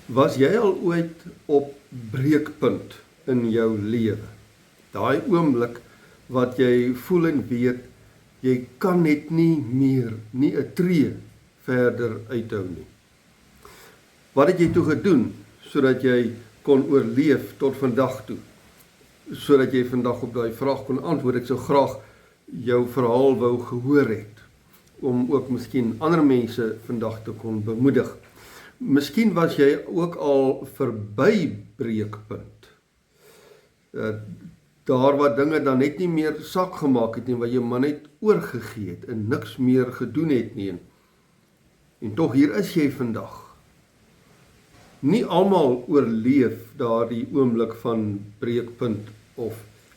Was jy al ooit op breekpunt in jou lewe? Daai oomblik wat jy voel en weet, jy kan net nie meer, nie 'n tree verder uithou nie. Wat het jy toe gedoen, sodat jy kon oorleef tot vandag toe? Sodat jy vandag op daai vraag kon antwoord. Ek sou graag jou verhaal wou gehoor het, om ook miskien ander mense vandag te kon bemoedig. Miskien was jy ook al verby breekpunt. Daar waar dinge dan net nie meer sak gemaak het nie, waar jy maar net oorgegee het en niks meer gedoen het nie. En tog hier is jy vandag. Nie almal oorleef daardie oomblik van breekpunt of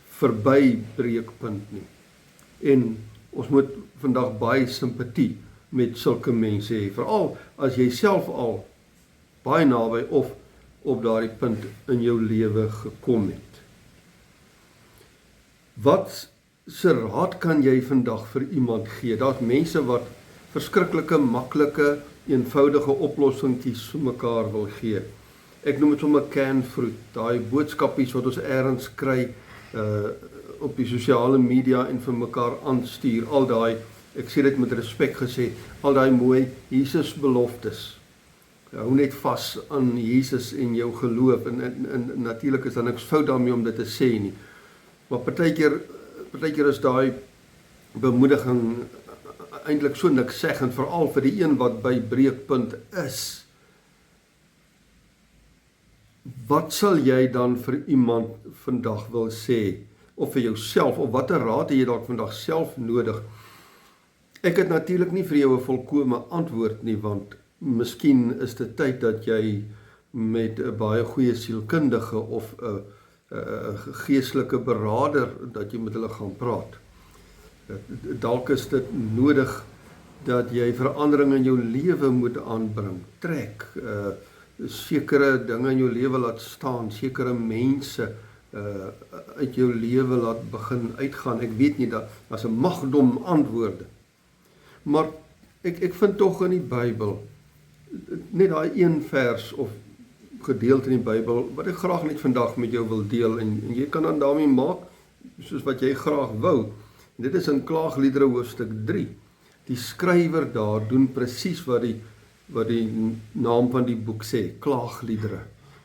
verby breekpunt nie. En ons moet vandag baie simpatie met sulke mense hê, veral as jy self al baie naby of op daardie punt in jou lewe gekom het. Wat se raad kan jy vandag vir iemand gee? Daar's mense wat verskriklike, maklike, eenvoudige oplossingkies vir mekaar wil gee. Ek noem dit sommer canfruit, daai boodskapies wat ons elders kry op die sosiale media en vir mekaar aanstuur, al daai, ek sê dit met respek gesê, al daai mooi Jesus beloftes. Hou net vas aan Jesus en jou geloof, en natuurlik is daar niks fout daarmee om dit te sê nie. Maar partykeer is daai bemoediging eintlik so niks sê, en veral vir die een wat by breekpunt is. Wat sal jy dan vir iemand vandag wil sê, of vir jouself, of watter raad het jy dalk vandag self nodig? Ek het natuurlik nie vir jou 'n volkome antwoord nie, want miskien is dit tyd dat jy met 'n baie goeie sielkundige of 'n geestelike beraader, dat jy met hulle gaan praat. Dalk is dit nodig dat jy verandering in jou lewe moet aanbring, trek, sekere dinge in jou lewe laat staan, sekere mense uit jou lewe laat begin uitgaan. Ek weet nie, dat as 'n magdom antwoorde. Maar ek vind tog in die Bybel, net daai een vers of gedeelte in die Bybel, wat ek graag net vandag met jou wil deel, en jy kan dan daarmee maak, soos wat jy graag wou. En dit is in Klaagliedere hoofstuk 3. Die skrywer daar doen presies wat die naam van die boek sê, Klaagliedere.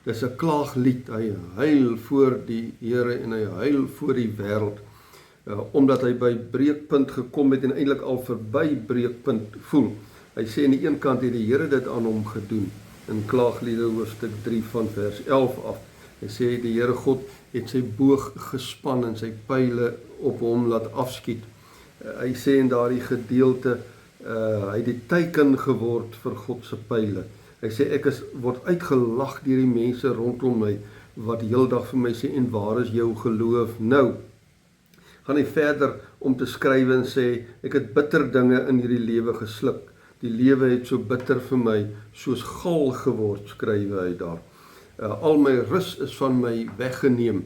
Dis 'n klaaglied, hy huil voor die Here en hy huil voor die wêreld, omdat hy by breekpunt gekom het en eintlik al verby breekpunt voel. Hy sê aan die een kant het die Here dit aan hom gedoen, in Klaagliedere hoofstuk 3 van vers 11 af. Hy sê die Here God het sy boog gespan en sy pyle op hom laat afskiet. Hy sê in daardie gedeelte, hy het die teiken geword vir God se pyle. Hy sê ek word uitgelag deur die mense rondom my, wat heeldag vir my sê, en waar is jou geloof nou? Gaan hy verder om te skryf en sê, ek het bitter dinge in hierdie lewe gesluk. Die lewe het so bitter vir my, soos gal geword, skryf hy daar. Al my rus is van my weggeneem.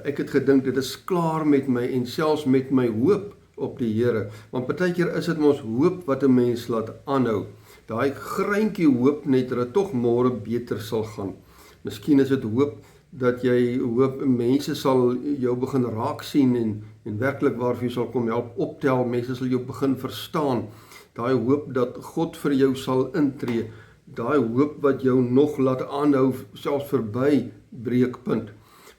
Ek het gedink, dit is klaar met my, en selfs met my hoop op die Here. Want partykeer is dit ons hoop wat 'n mens laat aanhou. Daai greintjie hoop net dat dit tog môre beter sal gaan. Miskien is dit hoop dat jy hoop mense sal jou begin raak sien en werklik waar vir jou sal kom help optel, mense sal jou begin verstaan. Daai hoop dat God vir jou sal intree, daai hoop wat jou nog laat aanhou, selfs verby breekpunt.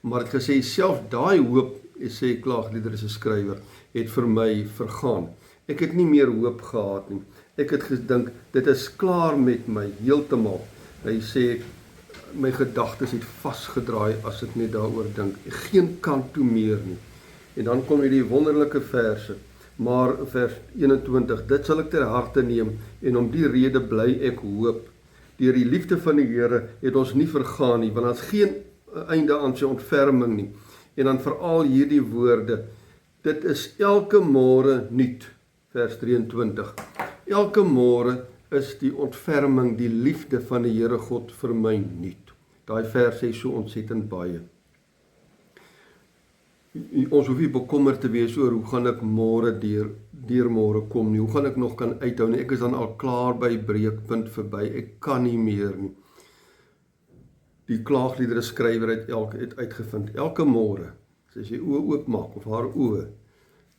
Maar het gesê, self daai hoop, sê Klaagliedere se skrywer, het vir my vergaan. Ek het nie meer hoop gehad nie. Ek het gedink, dit is klaar met my, heeltemal. Hy sê, my gedagtes het vasgedraai as ek net daaroor dink. Geen kant toe meer nie. En dan kom hierdie wonderlike verse. Maar vers 21, dit sal ek ter harte neem, en om die rede bly ek hoop. Deur die liefde van die Here het ons nie vergaan nie, want ons geen einde aan sy ontferming nie. En dan veral hierdie woorde, dit is elke môre nuut, vers 23. Elke môre is die ontferming, die liefde van die Here God vir my nuut. Daai vers sê so ontsettend baie. Ons hoef nie bekommerd te wees oor hoe gaan ek môre deur môre kom nie, hoe gaan ek nog kan uithou nie, ek is dan al klaar by breekpunt verby, ek kan nie meer nie. die klaagliedere skrywer het uitgevind, elke môre, as jy oë oopmaak of haar oë,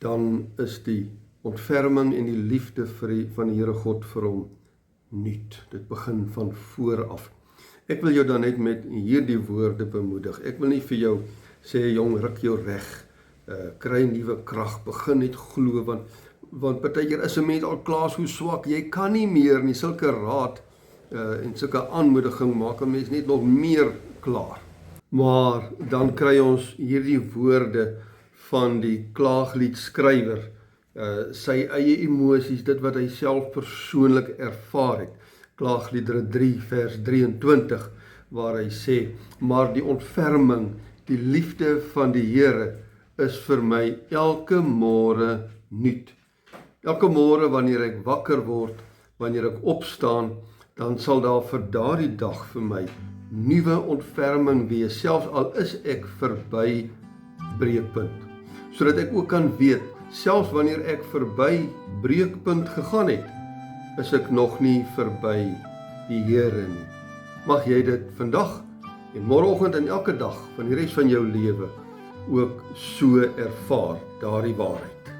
dan is die ontferming en die liefde van die Here God vir hom nuut. Dit begin van vooraf. Ek wil jou dan net met hierdie woorde bemoedig. Ek wil nie vir jou sê, jong, ruk jou reg, kry nuwe krag, begin net glo, want partykeer is 'n mens al klaar so swak, jy kan nie meer nie, sulke raad en sulke aanmoediging maak 'n mens net nog meer klaar. Maar dan kry ons hierdie woorde van die klaagliedskrywer, sy eie emosies, dit wat hy self persoonlik ervaar het. Klaagliedere 3 vers 23, waar hy sê, maar die ontferming, die liefde van die Here is vir my elke môre nuut. Elke môre wanneer ek wakker word, wanneer ek opstaan, dan sal daar vir daardie dag vir my nuwe ontferming wees, selfs al is ek verby breekpunt. Sodat ek ook kan weet, selfs wanneer ek verby breekpunt gegaan het, is ek nog nie verby die Here nie. Mag jy dit vandag en môreoggend en elke dag van die res van jou lewe ook so ervaar, daardie waarheid.